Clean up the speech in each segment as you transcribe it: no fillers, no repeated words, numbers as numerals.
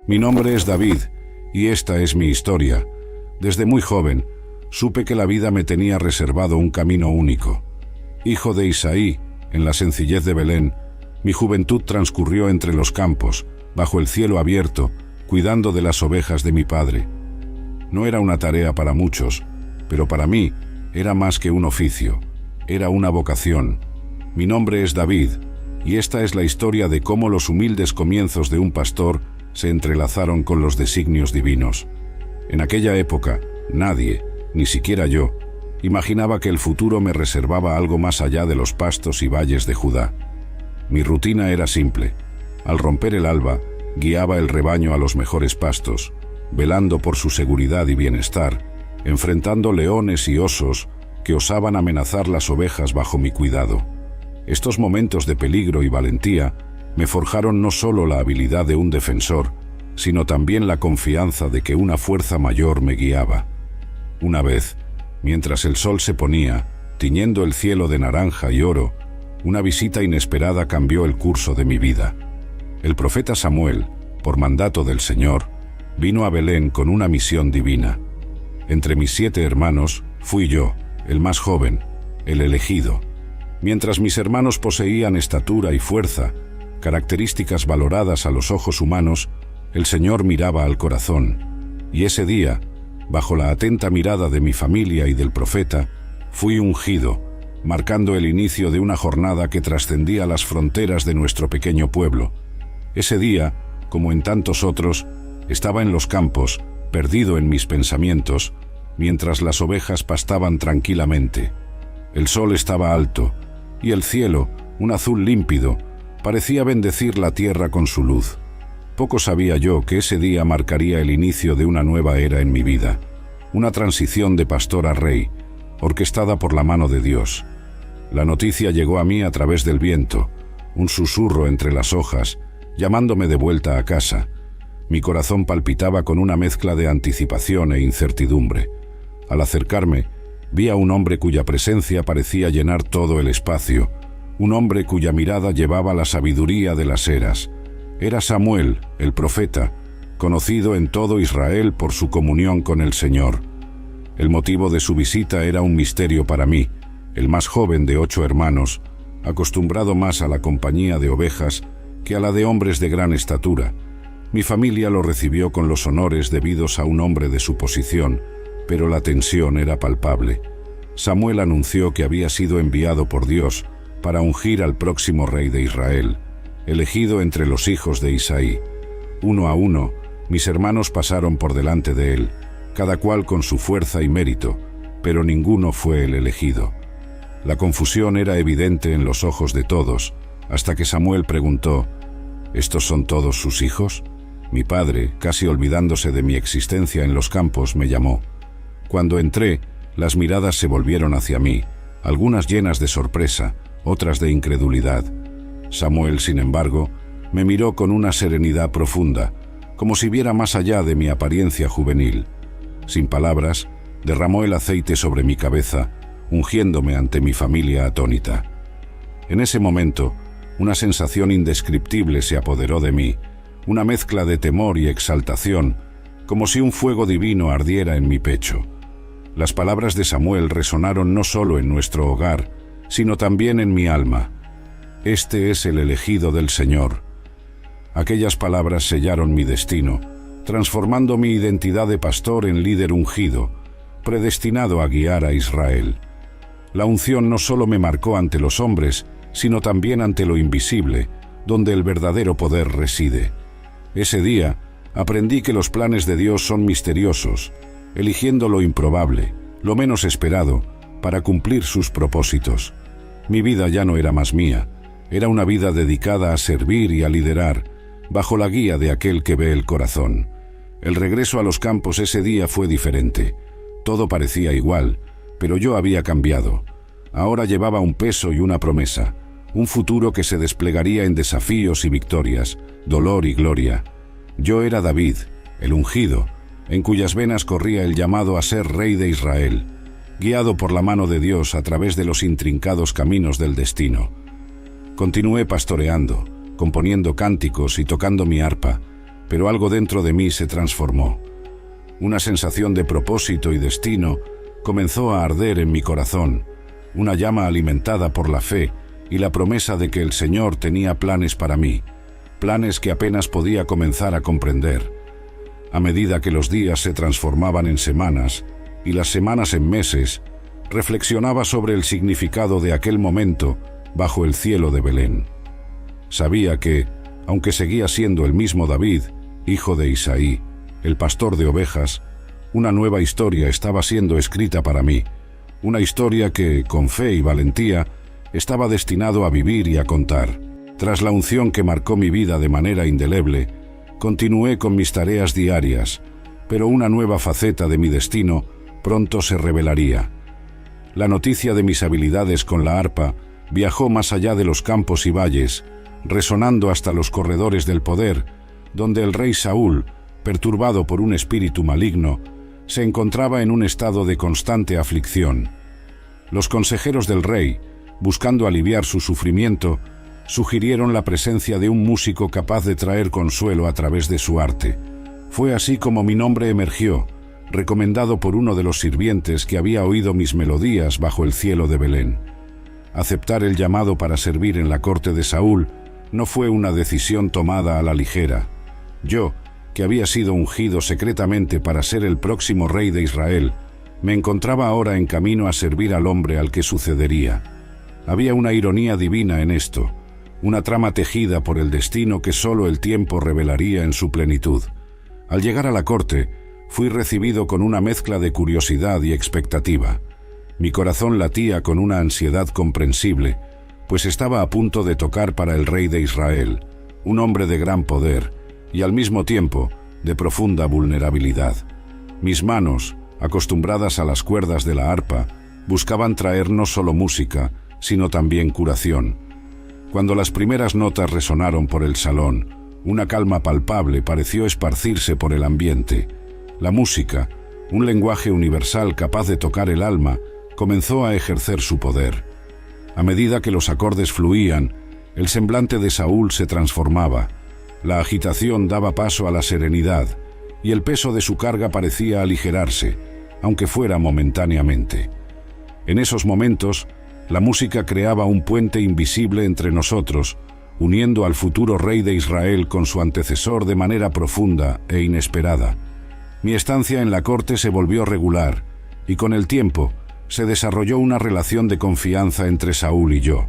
Mi nombre es David, y esta es mi historia. Desde muy joven, supe que la vida me tenía reservado un camino único. Hijo de Isaí, en la sencillez de Belén, mi juventud transcurrió entre los campos, bajo el cielo abierto, cuidando de las ovejas de mi padre. No era una tarea para muchos, pero para mí era más que un oficio, era una vocación. Mi nombre es David, y esta es la historia de cómo los humildes comienzos de un pastor se entrelazaron con los designios divinos. En aquella época, nadie, ni siquiera yo, imaginaba que el futuro me reservaba algo más allá de los pastos y valles de Judá. Mi rutina era simple. Al romper el alba, guiaba el rebaño a los mejores pastos, velando por su seguridad y bienestar, enfrentando leones y osos que osaban amenazar las ovejas bajo mi cuidado. Estos momentos de peligro y valentía me forjaron no solo la habilidad de un defensor, sino también la confianza de que una fuerza mayor me guiaba. Una vez, mientras el sol se ponía, tiñendo el cielo de naranja y oro, una visita inesperada cambió el curso de mi vida. El profeta Samuel, por mandato del Señor, vino a Belén con una misión divina. Entre mis 7 hermanos, fui yo, el más joven, el elegido. Mientras mis hermanos poseían estatura y fuerza, características valoradas a los ojos humanos, el Señor miraba al corazón. Y ese día, bajo la atenta mirada de mi familia y del profeta, fui ungido, marcando el inicio de una jornada que trascendía las fronteras de nuestro pequeño pueblo. Ese día, como en tantos otros, estaba en los campos, perdido en mis pensamientos, mientras las ovejas pastaban tranquilamente. El sol estaba alto, y el cielo, un azul límpido, parecía bendecir la tierra con su luz. Poco sabía yo que ese día marcaría el inicio de una nueva era en mi vida, una transición de pastor a rey, orquestada por la mano de Dios. La noticia llegó a mí a través del viento, un susurro entre las hojas, llamándome de vuelta a casa. Mi corazón palpitaba con una mezcla de anticipación e incertidumbre. Al acercarme, vi a un hombre cuya presencia parecía llenar todo el espacio, un hombre cuya mirada llevaba la sabiduría de las eras. Era Samuel, el profeta, conocido en todo Israel por su comunión con el Señor. El motivo de su visita era un misterio para mí, el más joven de 8 hermanos, acostumbrado más a la compañía de ovejas que a la de hombres de gran estatura. Mi familia lo recibió con los honores debidos a un hombre de su posición, pero la tensión era palpable. Samuel anunció que había sido enviado por Dios para ungir al próximo rey de Israel, elegido entre los hijos de Isaí. Uno a uno, mis hermanos pasaron por delante de él, cada cual con su fuerza y mérito, pero ninguno fue el elegido. La confusión era evidente en los ojos de todos, hasta que Samuel preguntó: ¿estos son todos sus hijos? Mi padre, casi olvidándose de mi existencia en los campos, me llamó. Cuando entré, las miradas se volvieron hacia mí, algunas llenas de sorpresa, otras de incredulidad. Samuel, sin embargo, me miró con una serenidad profunda, como si viera más allá de mi apariencia juvenil. Sin palabras, derramó el aceite sobre mi cabeza, ungiéndome ante mi familia atónita. En ese momento, una sensación indescriptible se apoderó de mí, una mezcla de temor y exaltación, como si un fuego divino ardiera en mi pecho. Las palabras de Samuel resonaron no solo en nuestro hogar, sino también en mi alma. Este es el elegido del Señor. Aquellas palabras sellaron mi destino, transformando mi identidad de pastor en líder ungido, predestinado a guiar a Israel. La unción no solo me marcó ante los hombres, sino también ante lo invisible, donde el verdadero poder reside. Ese día, aprendí que los planes de Dios son misteriosos, eligiendo lo improbable, lo menos esperado, para cumplir sus propósitos. Mi vida ya no era más mía, era una vida dedicada a servir y a liderar, bajo la guía de aquel que ve el corazón. El regreso a los campos ese día fue diferente. Todo parecía igual, pero yo había cambiado. Ahora llevaba un peso y una promesa, un futuro que se desplegaría en desafíos y victorias, dolor y gloria. Yo era David, el ungido, en cuyas venas corría el llamado a ser rey de Israel, guiado por la mano de Dios a través de los intrincados caminos del destino. Continué pastoreando, componiendo cánticos y tocando mi arpa, pero algo dentro de mí se transformó. Una sensación de propósito y destino comenzó a arder en mi corazón, una llama alimentada por la fe y la promesa de que el Señor tenía planes para mí, planes que apenas podía comenzar a comprender. A medida que los días se transformaban en semanas y las semanas en meses, reflexionaba sobre el significado de aquel momento bajo el cielo de Belén. Sabía que, aunque seguía siendo el mismo David, hijo de Isaí, el pastor de ovejas, una nueva historia estaba siendo escrita para mí, una historia que, con fe y valentía, estaba destinado a vivir y a contar. Tras la unción que marcó mi vida de manera indeleble, continué con mis tareas diarias, pero una nueva faceta de mi destino pronto se revelaría. La noticia de mis habilidades con la arpa viajó más allá de los campos y valles, resonando hasta los corredores del poder, donde el rey Saúl, perturbado por un espíritu maligno, se encontraba en un estado de constante aflicción. Los consejeros del rey, buscando aliviar su sufrimiento, sugirieron la presencia de un músico capaz de traer consuelo a través de su arte. Fue así como mi nombre emergió, recomendado por uno de los sirvientes que había oído mis melodías bajo el cielo de Belén. Aceptar el llamado para servir en la corte de Saúl no fue una decisión tomada a la ligera. Yo, que había sido ungido secretamente para ser el próximo rey de Israel, me encontraba ahora en camino a servir al hombre al que sucedería. Había una ironía divina en esto, una trama tejida por el destino que solo el tiempo revelaría en su plenitud. Al llegar a la corte, fui recibido con una mezcla de curiosidad y expectativa. Mi corazón latía con una ansiedad comprensible, pues estaba a punto de tocar para el rey de Israel, un hombre de gran poder y al mismo tiempo de profunda vulnerabilidad. Mis manos, acostumbradas a las cuerdas de la arpa, buscaban traer no solo música, sino también curación. Cuando las primeras notas resonaron por el salón, una calma palpable pareció esparcirse por el ambiente. La música, un lenguaje universal capaz de tocar el alma, comenzó a ejercer su poder. A medida que los acordes fluían, el semblante de Saúl se transformaba. La agitación daba paso a la serenidad, y el peso de su carga parecía aligerarse, aunque fuera momentáneamente. En esos momentos, la música creaba un puente invisible entre nosotros, uniendo al futuro rey de Israel con su antecesor de manera profunda e inesperada. Mi estancia en la corte se volvió regular, y con el tiempo se desarrolló una relación de confianza entre Saúl y yo.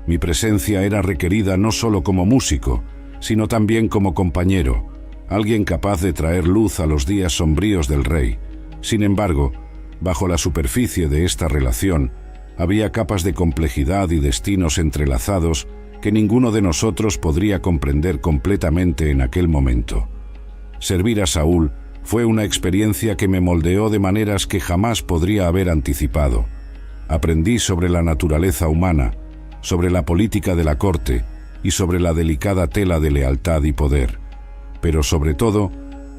Mi presencia era requerida no solo como músico, sino también como compañero, alguien capaz de traer luz a los días sombríos del rey. Sin embargo, bajo la superficie de esta relación, había capas de complejidad y destinos entrelazados que ninguno de nosotros podría comprender completamente en aquel momento. Servir a Saúl fue una experiencia que me moldeó de maneras que jamás podría haber anticipado. Aprendí sobre la naturaleza humana, sobre la política de la corte y sobre la delicada tela de lealtad y poder. Pero sobre todo,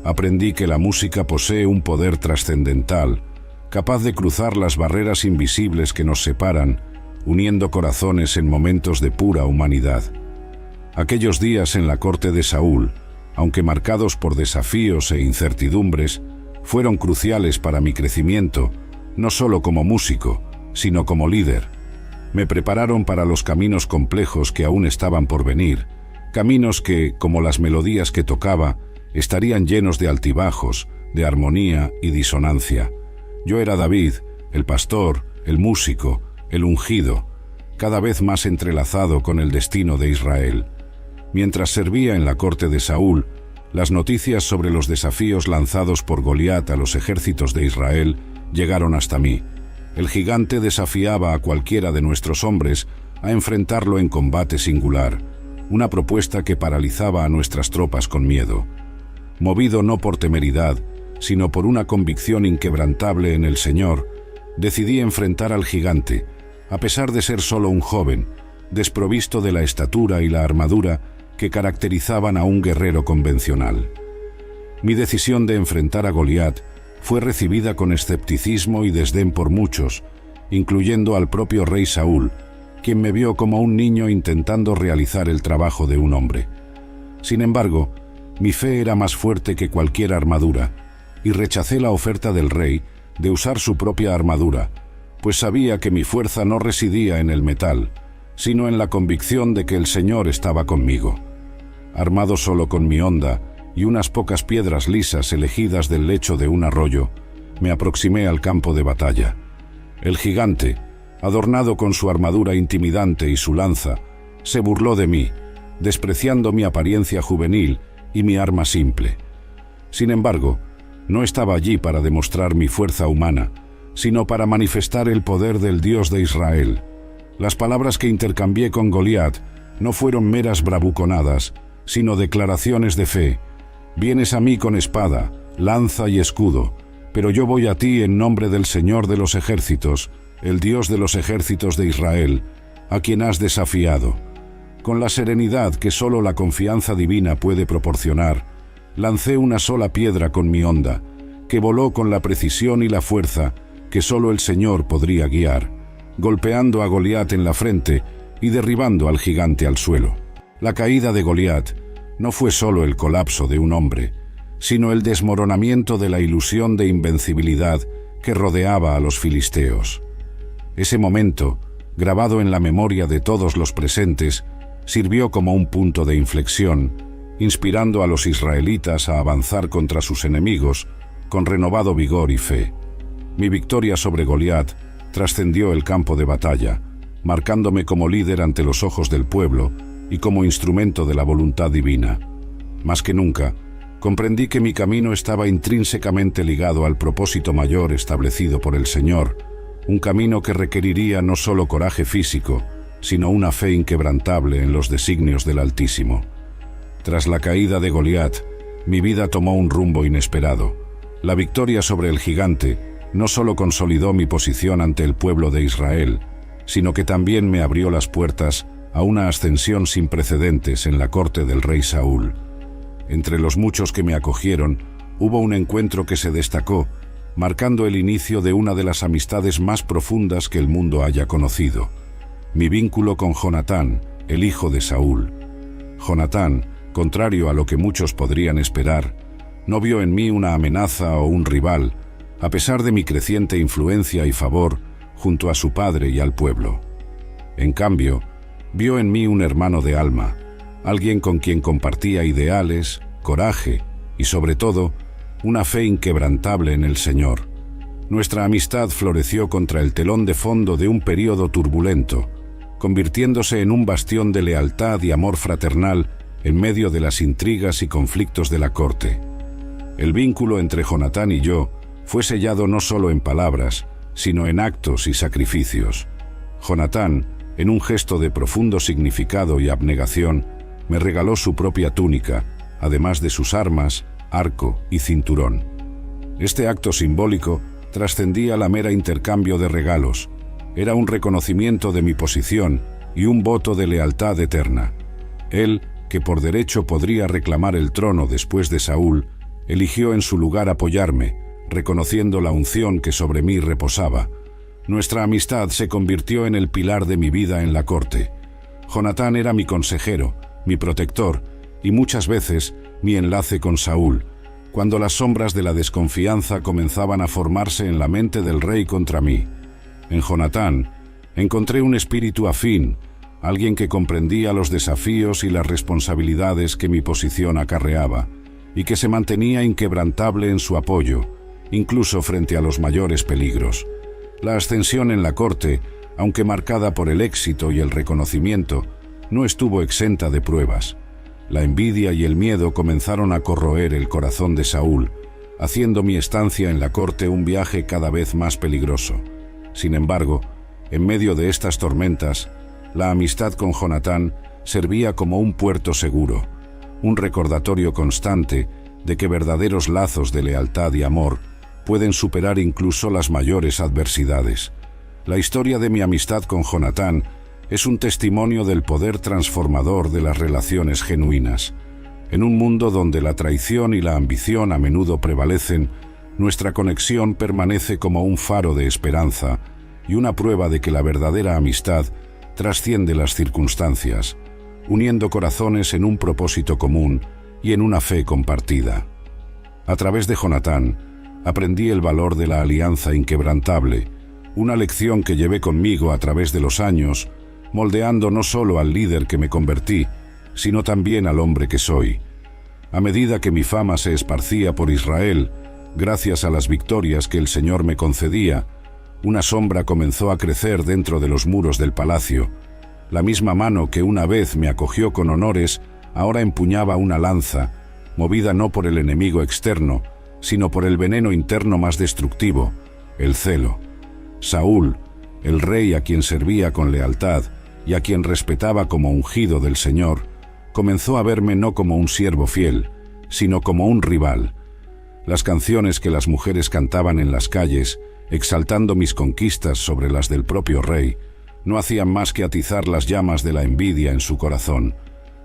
aprendí que la música posee un poder trascendental, capaz de cruzar las barreras invisibles que nos separan, uniendo corazones en momentos de pura humanidad. Aquellos días en la corte de Saúl, aunque marcados por desafíos e incertidumbres, fueron cruciales para mi crecimiento, no solo como músico, sino como líder. Me prepararon para los caminos complejos que aún estaban por venir, caminos que, como las melodías que tocaba, estarían llenos de altibajos, de armonía y disonancia. Yo era David, el pastor, el músico, el ungido, cada vez más entrelazado con el destino de Israel. Mientras servía en la corte de Saúl, las noticias sobre los desafíos lanzados por Goliat a los ejércitos de Israel llegaron hasta mí. El gigante desafiaba a cualquiera de nuestros hombres a enfrentarlo en combate singular, una propuesta que paralizaba a nuestras tropas con miedo. Movido no por temeridad, sino por una convicción inquebrantable en el Señor, decidí enfrentar al gigante, a pesar de ser solo un joven, desprovisto de la estatura y la armadura que caracterizaban a un guerrero convencional. Mi decisión de enfrentar a Goliat fue recibida con escepticismo y desdén por muchos, incluyendo al propio rey Saúl, quien me vio como un niño intentando realizar el trabajo de un hombre. Sin embargo, Mi fe era más fuerte que cualquier armadura, y rechacé la oferta del rey de usar su propia armadura, pues sabía que mi fuerza no residía en el metal, sino en la convicción de que el Señor estaba conmigo. Armado solo con mi honda y unas pocas piedras lisas elegidas del lecho de un arroyo, me aproximé al campo de batalla. El gigante, adornado con su armadura intimidante y su lanza, se burló de mí, despreciando mi apariencia juvenil y mi arma simple. Sin embargo, no estaba allí para demostrar mi fuerza humana, sino para manifestar el poder del Dios de Israel. Las palabras que intercambié con Goliat no fueron meras bravuconadas, sino declaraciones de fe. Vienes a mí con espada, lanza y escudo, pero yo voy a ti en nombre del Señor de los ejércitos, el Dios de los ejércitos de Israel, a quien has desafiado. Con la serenidad que solo la confianza divina puede proporcionar, lancé una sola piedra con mi honda, que voló con la precisión y la fuerza que solo el Señor podría guiar, golpeando a Goliat en la frente y derribando al gigante al suelo. La caída de Goliat no fue solo el colapso de un hombre, sino el desmoronamiento de la ilusión de invencibilidad que rodeaba a los filisteos. Ese momento, grabado en la memoria de todos los presentes, sirvió como un punto de inflexión, inspirando a los israelitas a avanzar contra sus enemigos con renovado vigor y fe. Mi victoria sobre Goliat trascendió el campo de batalla, marcándome como líder ante los ojos del pueblo y como instrumento de la voluntad divina. Más que nunca, comprendí que mi camino estaba intrínsecamente ligado al propósito mayor establecido por el Señor, un camino que requeriría no solo coraje físico, sino una fe inquebrantable en los designios del Altísimo. Tras la caída de Goliat, mi vida tomó un rumbo inesperado. La victoria sobre el gigante no solo consolidó mi posición ante el pueblo de Israel, sino que también me abrió las puertas a una ascensión sin precedentes en la corte del rey Saúl. Entre los muchos que me acogieron, hubo un encuentro que se destacó, marcando el inicio de una de las amistades más profundas que el mundo haya conocido: mi vínculo con Jonatán, el hijo de Saúl. Jonatán, contrario a lo que muchos podrían esperar, no vio en mí una amenaza o un rival, a pesar de mi creciente influencia y favor junto a su padre y al pueblo. En cambio, vio en mí un hermano de alma, alguien con quien compartía ideales, coraje y, sobre todo, una fe inquebrantable en el Señor. Nuestra amistad floreció contra el telón de fondo de un período turbulento, convirtiéndose en un bastión de lealtad y amor fraternal en medio de las intrigas y conflictos de la corte. El vínculo entre Jonatán y yo fue sellado no solo en palabras, sino en actos y sacrificios. Jonatán, en un gesto de profundo significado y abnegación, me regaló su propia túnica, además de sus armas, arco y cinturón. Este acto simbólico trascendía la mera intercambio de regalos. Era un reconocimiento de mi posición y un voto de lealtad eterna. Él, que por derecho podría reclamar el trono después de Saúl, eligió en su lugar apoyarme, reconociendo la unción que sobre mí reposaba. Nuestra amistad se convirtió en el pilar de mi vida en la corte. Jonatán era mi consejero, mi protector y muchas veces mi enlace con Saúl, cuando las sombras de la desconfianza comenzaban a formarse en la mente del rey contra mí. En Jonatán encontré un espíritu afín, alguien que comprendía los desafíos y las responsabilidades que mi posición acarreaba, y que se mantenía inquebrantable en su apoyo, incluso frente a los mayores peligros. La ascensión en la corte, aunque marcada por el éxito y el reconocimiento, no estuvo exenta de pruebas. La envidia y el miedo comenzaron a corroer el corazón de Saúl, haciendo mi estancia en la corte un viaje cada vez más peligroso. Sin embargo, en medio de estas tormentas, la amistad con Jonatán servía como un puerto seguro, un recordatorio constante de que verdaderos lazos de lealtad y amor pueden superar incluso las mayores adversidades. La historia de mi amistad con Jonatán es un testimonio del poder transformador de las relaciones genuinas. En un mundo donde la traición y la ambición a menudo prevalecen, nuestra conexión permanece como un faro de esperanza y una prueba de que la verdadera amistad trasciende las circunstancias, uniendo corazones en un propósito común y en una fe compartida. A través de Jonatán, aprendí el valor de la alianza inquebrantable, una lección que llevé conmigo a través de los años, moldeando no solo al líder que me convertí, sino también al hombre que soy. A medida que mi fama se esparcía por Israel, gracias a las victorias que el Señor me concedía, una sombra comenzó a crecer dentro de los muros del palacio. La misma mano que una vez me acogió con honores, ahora empuñaba una lanza, movida no por el enemigo externo, sino por el veneno interno más destructivo, el celo. Saúl, el rey a quien servía con lealtad y a quien respetaba como ungido del Señor, comenzó a verme no como un siervo fiel, sino como un rival. Las canciones que las mujeres cantaban en las calles, exaltando mis conquistas sobre las del propio rey, no hacían más que atizar las llamas de la envidia en su corazón.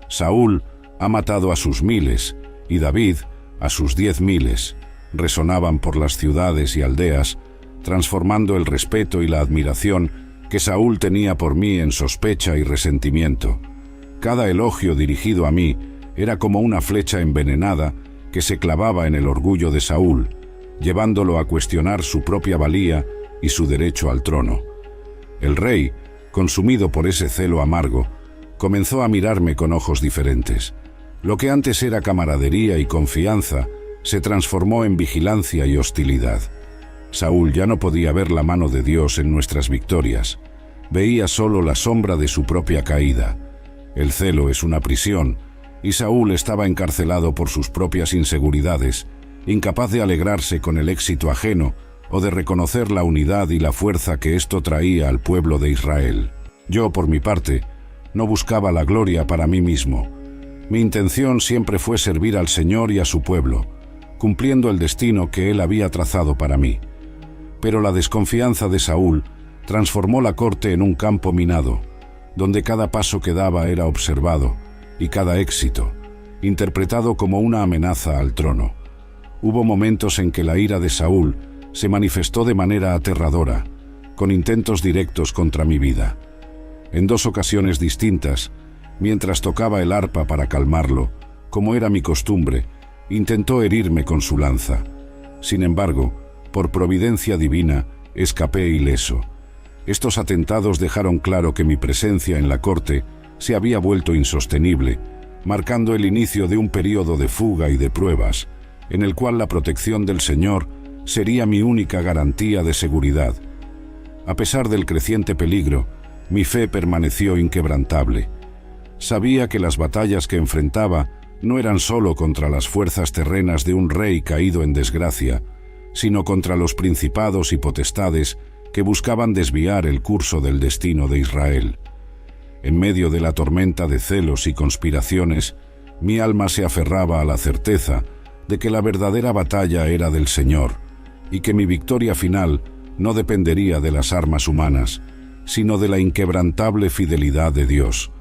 Saúl ha matado a sus miles, y David a sus 10.000. Resonaban por las ciudades y aldeas, transformando el respeto y la admiración que Saúl tenía por mí en sospecha y resentimiento. Cada elogio dirigido a mí era como una flecha envenenada que se clavaba en el orgullo de Saúl, llevándolo a cuestionar su propia valía y su derecho al trono. El rey, consumido por ese celo amargo, comenzó a mirarme con ojos diferentes. Lo que antes era camaradería y confianza se transformó en vigilancia y hostilidad. Saúl ya no podía ver la mano de Dios en nuestras victorias. Veía solo la sombra de su propia caída. El celo es una prisión, y Saúl estaba encarcelado por sus propias inseguridades, incapaz de alegrarse con el éxito ajeno o de reconocer la unidad y la fuerza que esto traía al pueblo de Israel. Yo, por mi parte, no buscaba la gloria para mí mismo. Mi intención siempre fue servir al Señor y a su pueblo, cumpliendo el destino que Él había trazado para mí. Pero la desconfianza de Saúl transformó la corte en un campo minado, donde cada paso que daba era observado y cada éxito, interpretado como una amenaza al trono. Hubo momentos en que la ira de Saúl se manifestó de manera aterradora, con intentos directos contra mi vida. En 2 ocasiones distintas, mientras tocaba el arpa para calmarlo, como era mi costumbre, intentó herirme con su lanza. Sin embargo, por providencia divina, escapé ileso. Estos atentados dejaron claro que mi presencia en la corte se había vuelto insostenible, marcando el inicio de un período de fuga y de pruebas, en el cual la protección del Señor sería mi única garantía de seguridad. A pesar del creciente peligro, mi fe permaneció inquebrantable. Sabía que las batallas que enfrentaba no eran solo contra las fuerzas terrenas de un rey caído en desgracia, sino contra los principados y potestades que buscaban desviar el curso del destino de Israel. En medio de la tormenta de celos y conspiraciones, mi alma se aferraba a la certeza de que la verdadera batalla era del Señor y que mi victoria final no dependería de las armas humanas, sino de la inquebrantable fidelidad de Dios.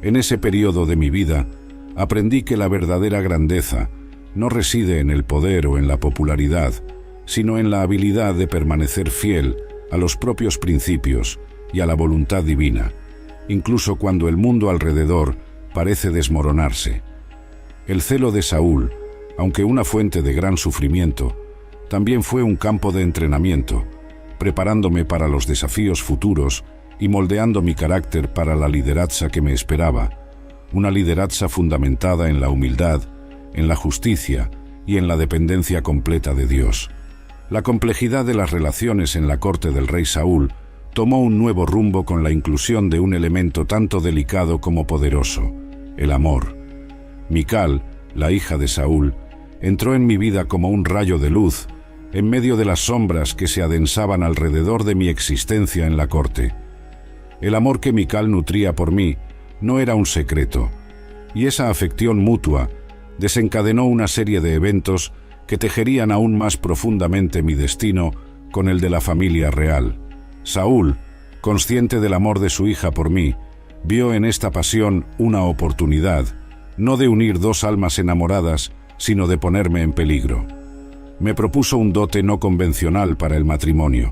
En ese periodo de mi vida, aprendí que la verdadera grandeza no reside en el poder o en la popularidad, sino en la habilidad de permanecer fiel a los propios principios y a la voluntad divina, incluso cuando el mundo alrededor parece desmoronarse. El celo de Saúl, aunque una fuente de gran sufrimiento, también fue un campo de entrenamiento, preparándome para los desafíos futuros y moldeando mi carácter para la liderazza que me esperaba, una liderazza fundamentada en la humildad, en la justicia y en la dependencia completa de Dios. La complejidad de las relaciones en la corte del rey Saúl tomó un nuevo rumbo con la inclusión de un elemento tanto delicado como poderoso, el amor. Mical, la hija de Saúl, entró en mi vida como un rayo de luz, en medio de las sombras que se adensaban alrededor de mi existencia en la corte. El amor que Mical nutría por mí no era un secreto, y esa afección mutua desencadenó una serie de eventos que tejerían aún más profundamente mi destino con el de la familia real. Saúl, consciente del amor de su hija por mí, vio en esta pasión una oportunidad, no de unir 2 almas enamoradas, sino de ponerme en peligro. Me propuso un dote no convencional para el matrimonio,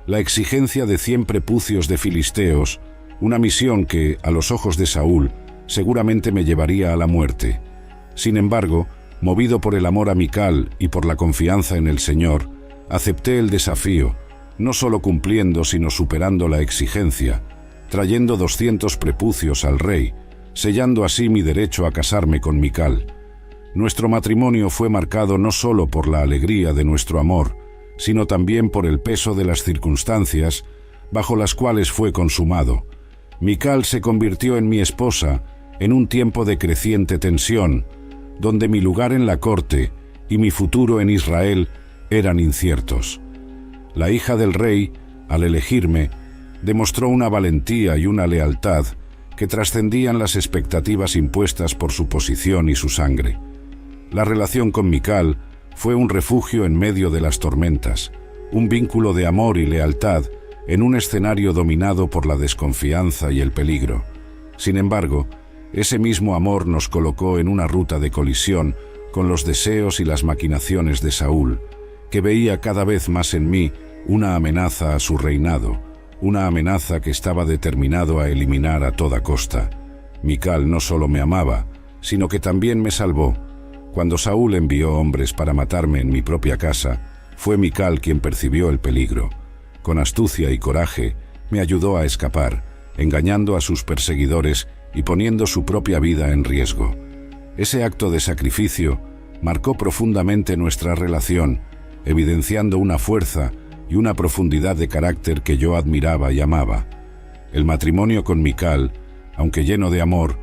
la exigencia de 100 prepucios de filisteos, una misión que, a los ojos de Saúl, seguramente me llevaría a la muerte. Sin embargo, movido por el amor a Mical y por la confianza en el Señor, acepté el desafío, no solo cumpliendo sino superando la exigencia, trayendo 200 prepucios al rey, sellando así mi derecho a casarme con Mical. Nuestro matrimonio fue marcado no solo por la alegría de nuestro amor, sino también por el peso de las circunstancias bajo las cuales fue consumado. Mical se convirtió en mi esposa en un tiempo de creciente tensión, donde mi lugar en la corte y mi futuro en Israel eran inciertos. La hija del rey, al elegirme, demostró una valentía y una lealtad que trascendían las expectativas impuestas por su posición y su sangre. La relación con Mical fue un refugio en medio de las tormentas, un vínculo de amor y lealtad en un escenario dominado por la desconfianza y el peligro. Sin embargo, ese mismo amor nos colocó en una ruta de colisión con los deseos y las maquinaciones de Saúl, que veía cada vez más en mí una amenaza a su reinado, una amenaza que estaba determinado a eliminar a toda costa. Mical no solo me amaba, sino que también me salvó. Cuando Saúl envió hombres para matarme en mi propia casa, fue Mical quien percibió el peligro. Con astucia y coraje, me ayudó a escapar, engañando a sus perseguidores y poniendo su propia vida en riesgo. Ese acto de sacrificio marcó profundamente nuestra relación, evidenciando una fuerza y una profundidad de carácter que yo admiraba y amaba. El matrimonio con Mical, aunque lleno de amor,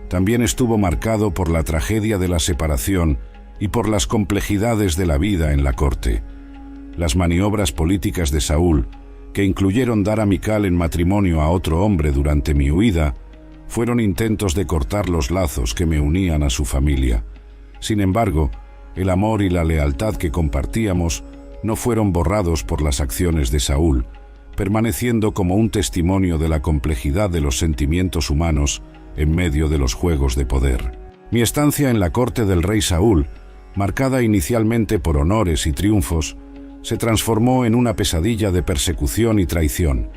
también estuvo marcado por la tragedia de la separación y por las complejidades de la vida en la corte. Las maniobras políticas de Saúl, que incluyeron dar a Mical en matrimonio a otro hombre durante mi huida, fueron intentos de cortar los lazos que me unían a su familia. Sin embargo, el amor y la lealtad que compartíamos no fueron borrados por las acciones de Saúl, permaneciendo como un testimonio de la complejidad de los sentimientos humanos en medio de los juegos de poder. Mi estancia en la corte del rey Saúl, marcada inicialmente por honores y triunfos, se transformó en una pesadilla de persecución y traición.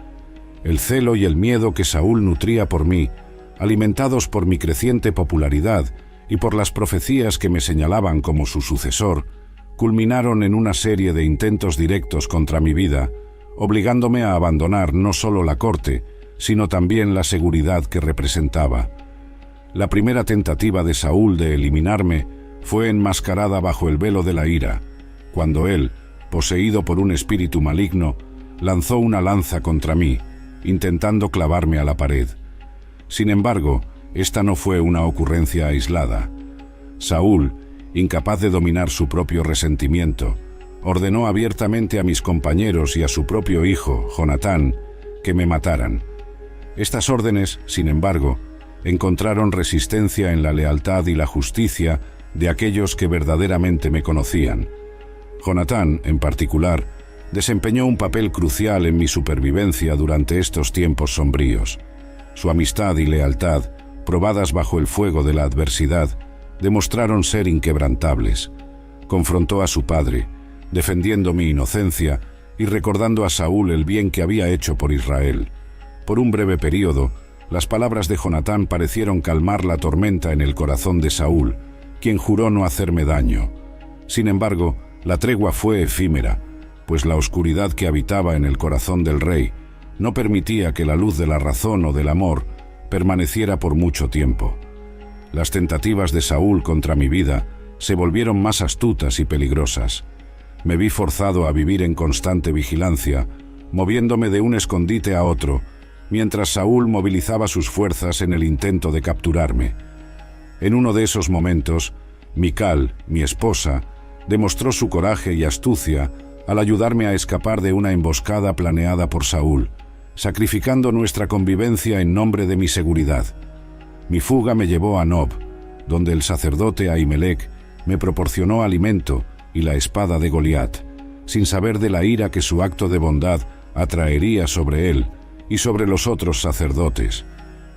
El celo y el miedo que Saúl nutría por mí, alimentados por mi creciente popularidad y por las profecías que me señalaban como su sucesor, culminaron en una serie de intentos directos contra mi vida, obligándome a abandonar no solo la corte, sino también la seguridad que representaba. La primera tentativa de Saúl de eliminarme fue enmascarada bajo el velo de la ira, cuando él, poseído por un espíritu maligno, lanzó una lanza contra mí, intentando clavarme a la pared. Sin embargo, esta no fue una ocurrencia aislada. Saúl, incapaz de dominar su propio resentimiento, ordenó abiertamente a mis compañeros y a su propio hijo, Jonatán, que me mataran. Estas órdenes, sin embargo, encontraron resistencia en la lealtad y la justicia de aquellos que verdaderamente me conocían. Jonatán, en particular, desempeñó un papel crucial en mi supervivencia durante estos tiempos sombríos. Su amistad y lealtad, probadas bajo el fuego de la adversidad, demostraron ser inquebrantables. Confrontó a su padre, defendiendo mi inocencia y recordando a Saúl el bien que había hecho por Israel. Por un breve período, las palabras de Jonatán parecieron calmar la tormenta en el corazón de Saúl, quien juró no hacerme daño. Sin embargo, la tregua fue efímera, pues la oscuridad que habitaba en el corazón del rey no permitía que la luz de la razón o del amor permaneciera por mucho tiempo. Las tentativas de Saúl contra mi vida se volvieron más astutas y peligrosas. Me vi forzado a vivir en constante vigilancia, moviéndome de un escondite a otro, mientras Saúl movilizaba sus fuerzas en el intento de capturarme. En uno de esos momentos, Mical, mi esposa, demostró su coraje y astucia al ayudarme a escapar de una emboscada planeada por Saúl, sacrificando nuestra convivencia en nombre de mi seguridad. Mi fuga me llevó a Nob, donde el sacerdote Ahimelech me proporcionó alimento y la espada de Goliat, sin saber de la ira que su acto de bondad atraería sobre él y sobre los otros sacerdotes.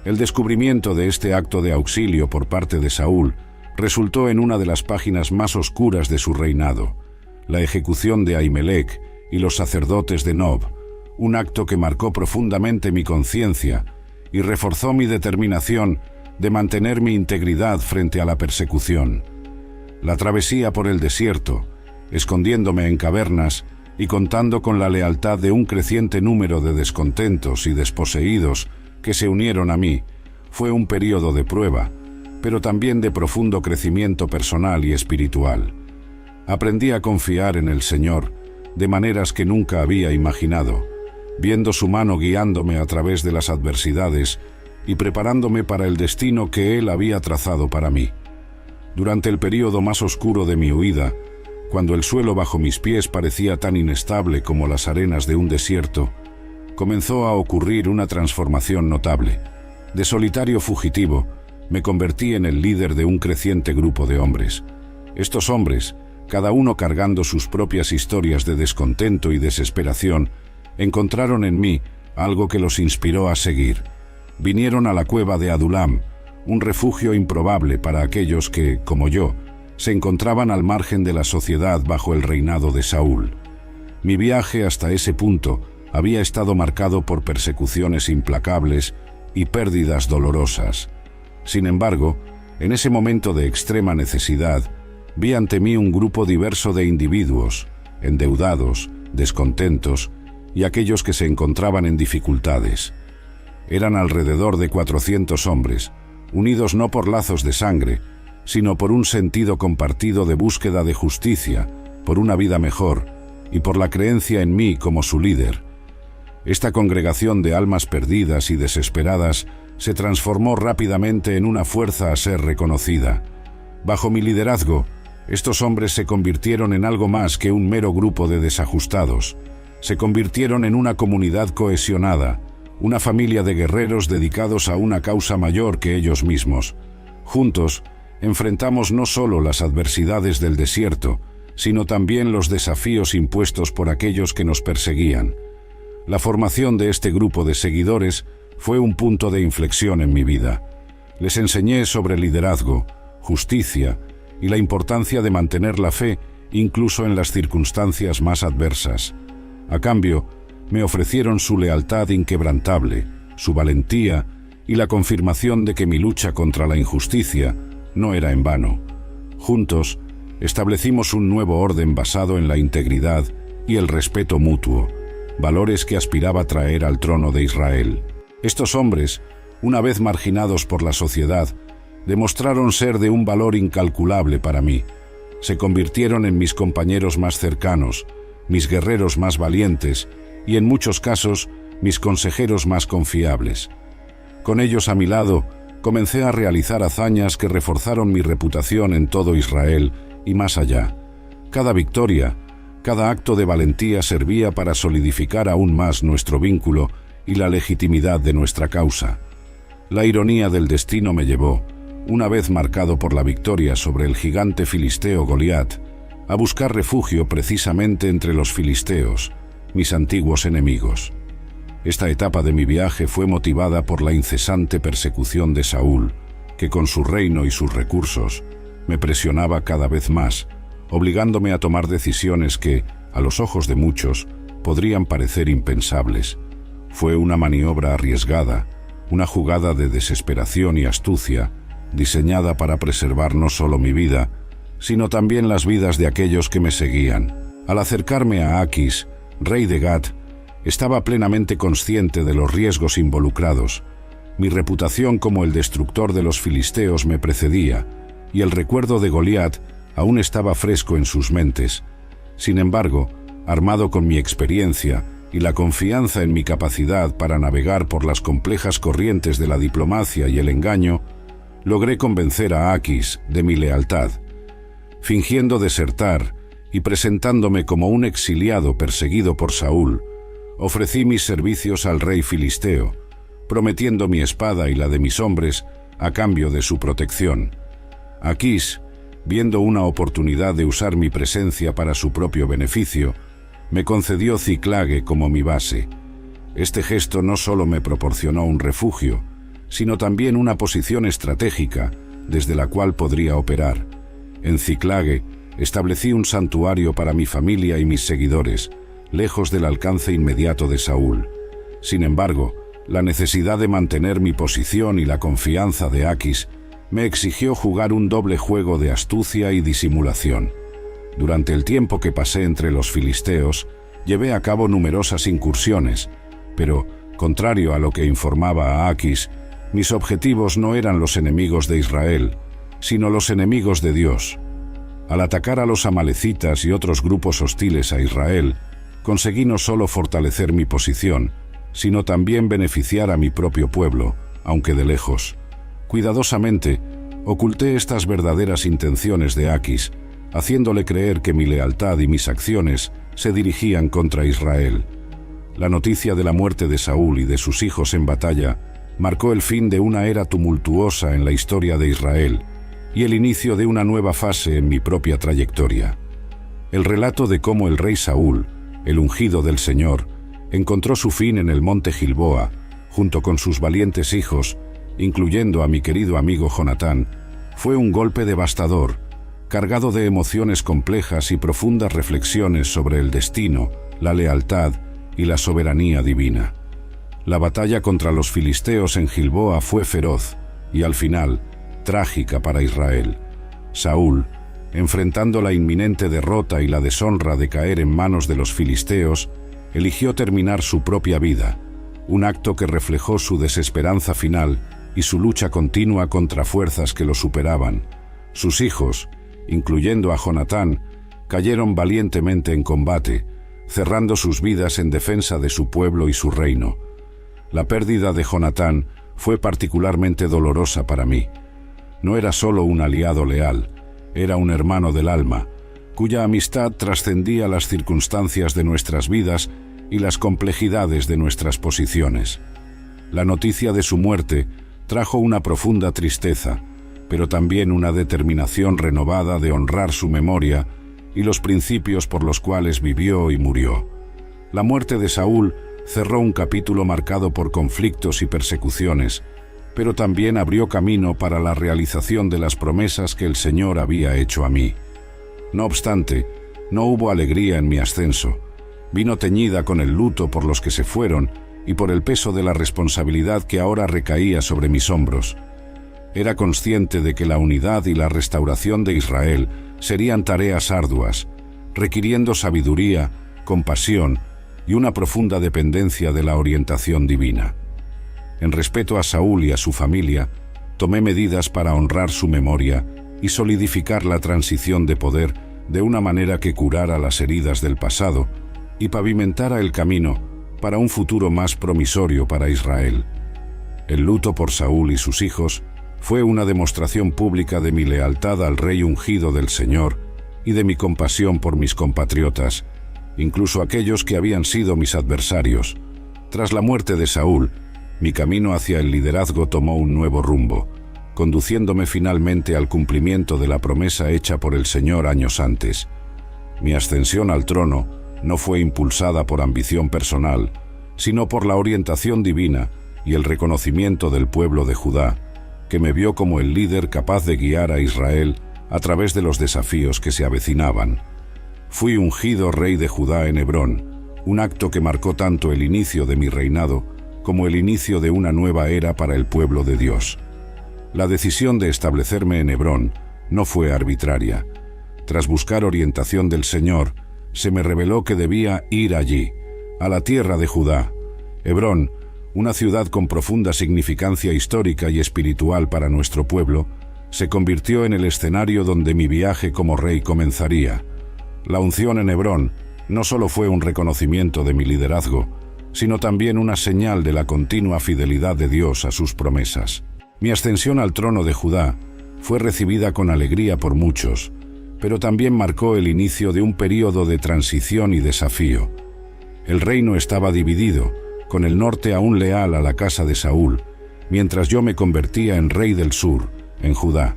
El descubrimiento de este acto de auxilio por parte de Saúl resultó en una de las páginas más oscuras de su reinado, la ejecución de Ahimelech y los sacerdotes de Nob, un acto que marcó profundamente mi conciencia y reforzó mi determinación de mantener mi integridad frente a la persecución. La travesía por el desierto, escondiéndome en cavernas y contando con la lealtad de un creciente número de descontentos y desposeídos que se unieron a mí, fue un período de prueba, pero también de profundo crecimiento personal y espiritual. Aprendí a confiar en el Señor de maneras que nunca había imaginado, viendo su mano guiándome a través de las adversidades y preparándome para el destino que Él había trazado para mí. Durante el período más oscuro de mi huida, cuando el suelo bajo mis pies parecía tan inestable como las arenas de un desierto, comenzó a ocurrir una transformación notable. De solitario fugitivo, me convertí en el líder de un creciente grupo de hombres. Estos hombres, cada uno cargando sus propias historias de descontento y desesperación, encontraron en mí algo que los inspiró a seguir. Vinieron a la cueva de Adulam, un refugio improbable para aquellos que, como yo, se encontraban al margen de la sociedad bajo el reinado de Saúl. Mi viaje hasta ese punto había estado marcado por persecuciones implacables y pérdidas dolorosas. Sin embargo, en ese momento de extrema necesidad, vi ante mí un grupo diverso de individuos, endeudados, descontentos y aquellos que se encontraban en dificultades. Eran alrededor de 400 hombres, unidos no por lazos de sangre, sino por un sentido compartido de búsqueda de justicia, por una vida mejor y por la creencia en mí como su líder. Esta congregación de almas perdidas y desesperadas se transformó rápidamente en una fuerza a ser reconocida. Bajo mi liderazgo, estos hombres se convirtieron en algo más que un mero grupo de desajustados. Se convirtieron en una comunidad cohesionada, una familia de guerreros dedicados a una causa mayor que ellos mismos. Juntos, enfrentamos no solo las adversidades del desierto, sino también los desafíos impuestos por aquellos que nos perseguían. La formación de este grupo de seguidores fue un punto de inflexión en mi vida. Les enseñé sobre liderazgo, justicia y la importancia de mantener la fe incluso en las circunstancias más adversas. A cambio, me ofrecieron su lealtad inquebrantable, su valentía y la confirmación de que mi lucha contra la injusticia no era en vano. Juntos, establecimos un nuevo orden basado en la integridad y el respeto mutuo, valores que aspiraba a traer al trono de Israel. Estos hombres, una vez marginados por la sociedad, demostraron ser de un valor incalculable para mí. Se convirtieron en mis compañeros más cercanos, mis guerreros más valientes y, en muchos casos, mis consejeros más confiables. Con ellos a mi lado, comencé a realizar hazañas que reforzaron mi reputación en todo Israel y más allá. Cada victoria, cada acto de valentía servía para solidificar aún más nuestro vínculo y la legitimidad de nuestra causa. La ironía del destino me llevó, una vez marcado por la victoria sobre el gigante filisteo Goliat, a buscar refugio precisamente entre los filisteos, mis antiguos enemigos. Esta etapa de mi viaje fue motivada por la incesante persecución de Saúl, que con su reino y sus recursos me presionaba cada vez más, obligándome a tomar decisiones que, a los ojos de muchos, podrían parecer impensables. Fue una maniobra arriesgada, una jugada de desesperación y astucia, diseñada para preservar no solo mi vida, sino también las vidas de aquellos que me seguían. Al acercarme a Aquis, rey de Gat, estaba plenamente consciente de los riesgos involucrados. Mi reputación como el destructor de los filisteos me precedía, y el recuerdo de Goliat aún estaba fresco en sus mentes. Sin embargo, armado con mi experiencia y la confianza en mi capacidad para navegar por las complejas corrientes de la diplomacia y el engaño, logré convencer a Aquis de mi lealtad. Fingiendo desertar y presentándome como un exiliado perseguido por Saúl, ofrecí mis servicios al rey filisteo, prometiendo mi espada y la de mis hombres a cambio de su protección. Aquis, viendo una oportunidad de usar mi presencia para su propio beneficio, me concedió Ciclague como mi base. Este gesto no solo me proporcionó un refugio, sino también una posición estratégica desde la cual podría operar. En Ciclague establecí un santuario para mi familia y mis seguidores, lejos del alcance inmediato de Saúl. Sin embargo, La necesidad de mantener mi posición y la confianza de Aquis me exigió jugar un doble juego de astucia y disimulación. Durante el tiempo que pasé entre los filisteos, llevé a cabo numerosas incursiones, pero, contrario a lo que informaba a Aquis, mis objetivos no eran los enemigos de Israel, sino los enemigos de Dios. Al atacar a los amalecitas y otros grupos hostiles a Israel, conseguí no solo fortalecer mi posición, sino también beneficiar a mi propio pueblo, aunque de lejos. Cuidadosamente, oculté estas verdaderas intenciones de Aquis, haciéndole creer que mi lealtad y mis acciones se dirigían contra Israel. La noticia de la muerte de Saúl y de sus hijos en batalla marcó el fin de una era tumultuosa en la historia de Israel y el inicio de una nueva fase en mi propia trayectoria. El relato de cómo el rey Saúl, el ungido del Señor, encontró su fin en el monte Gilboa, junto con sus valientes hijos, incluyendo a mi querido amigo Jonatán, fue un golpe devastador, cargado de emociones complejas y profundas reflexiones sobre el destino, la lealtad y la soberanía divina. La batalla contra los filisteos en Gilboa fue feroz y, al final, trágica para Israel. Saúl, enfrentando la inminente derrota y la deshonra de caer en manos de los filisteos, eligió terminar su propia vida, un acto que reflejó su desesperanza final y su lucha continua contra fuerzas que lo superaban. Sus hijos, incluyendo a Jonatán, cayeron valientemente en combate, cerrando sus vidas en defensa de su pueblo y su reino. La pérdida de Jonatán fue particularmente dolorosa para mí. No era solo un aliado leal, era un hermano del alma, cuya amistad trascendía las circunstancias de nuestras vidas y las complejidades de nuestras posiciones. La noticia de su muerte trajo una profunda tristeza, pero también una determinación renovada de honrar su memoria y los principios por los cuales vivió y murió. La muerte de Saúl cerró un capítulo marcado por conflictos y persecuciones, pero también abrió camino para la realización de las promesas que el Señor había hecho a mí. No obstante, no hubo alegría en mi ascenso. Vino teñida con el luto por los que se fueron y por el peso de la responsabilidad que ahora recaía sobre mis hombros. Era consciente de que la unidad y la restauración de Israel serían tareas arduas, requiriendo sabiduría, compasión y una profunda dependencia de la orientación divina. En respeto a Saúl y a su familia, tomé medidas para honrar su memoria y solidificar la transición de poder de una manera que curara las heridas del pasado y pavimentara el camino para un futuro más promisorio para Israel. El luto por Saúl y sus hijos fue una demostración pública de mi lealtad al Rey ungido del Señor y de mi compasión por mis compatriotas, incluso aquellos que habían sido mis adversarios. Tras la muerte de Saúl, mi camino hacia el liderazgo tomó un nuevo rumbo, conduciéndome finalmente al cumplimiento de la promesa hecha por el Señor años antes. Mi ascensión al trono no fue impulsada por ambición personal, sino por la orientación divina y el reconocimiento del pueblo de Judá, que me vio como el líder capaz de guiar a Israel a través de los desafíos que se avecinaban. Fui ungido rey de Judá en Hebrón, un acto que marcó tanto el inicio de mi reinado como el inicio de una nueva era para el pueblo de Dios. La decisión de establecerme en Hebrón no fue arbitraria. Tras buscar orientación del Señor, se me reveló que debía ir allí, a la tierra de Judá. Hebrón, una ciudad con profunda significancia histórica y espiritual para nuestro pueblo, se convirtió en el escenario donde mi viaje como rey comenzaría. La unción en Hebrón no solo fue un reconocimiento de mi liderazgo, sino también una señal de la continua fidelidad de Dios a sus promesas. Mi ascensión al trono de Judá fue recibida con alegría por muchos, pero también marcó el inicio de un período de transición y desafío. El reino estaba dividido, con el norte aún leal a la casa de Saúl, mientras yo me convertía en rey del sur, en Judá.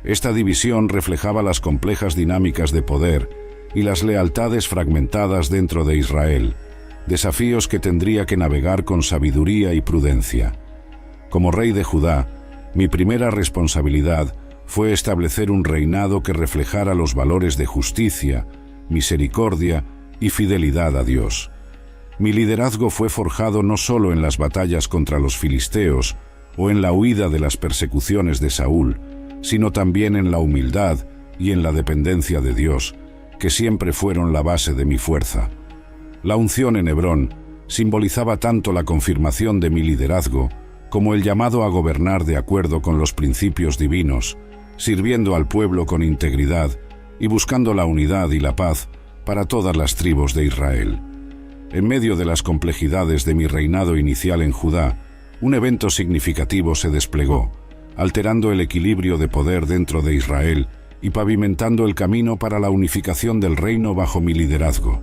Esta división reflejaba las complejas dinámicas de poder y las lealtades fragmentadas dentro de Israel, desafíos que tendría que navegar con sabiduría y prudencia. Como rey de Judá, mi primera responsabilidad fue establecer un reinado que reflejara los valores de justicia, misericordia y fidelidad a Dios. Mi liderazgo fue forjado no solo en las batallas contra los filisteos o en la huida de las persecuciones de Saúl, sino también en la humildad y en la dependencia de Dios, que siempre fueron la base de mi fuerza. La unción en Hebrón simbolizaba tanto la confirmación de mi liderazgo como el llamado a gobernar de acuerdo con los principios divinos, sirviendo al pueblo con integridad y buscando la unidad y la paz para todas las tribus de Israel. En medio de las complejidades de mi reinado inicial en Judá, un evento significativo se desplegó, alterando el equilibrio de poder dentro de Israel y pavimentando el camino para la unificación del reino bajo mi liderazgo.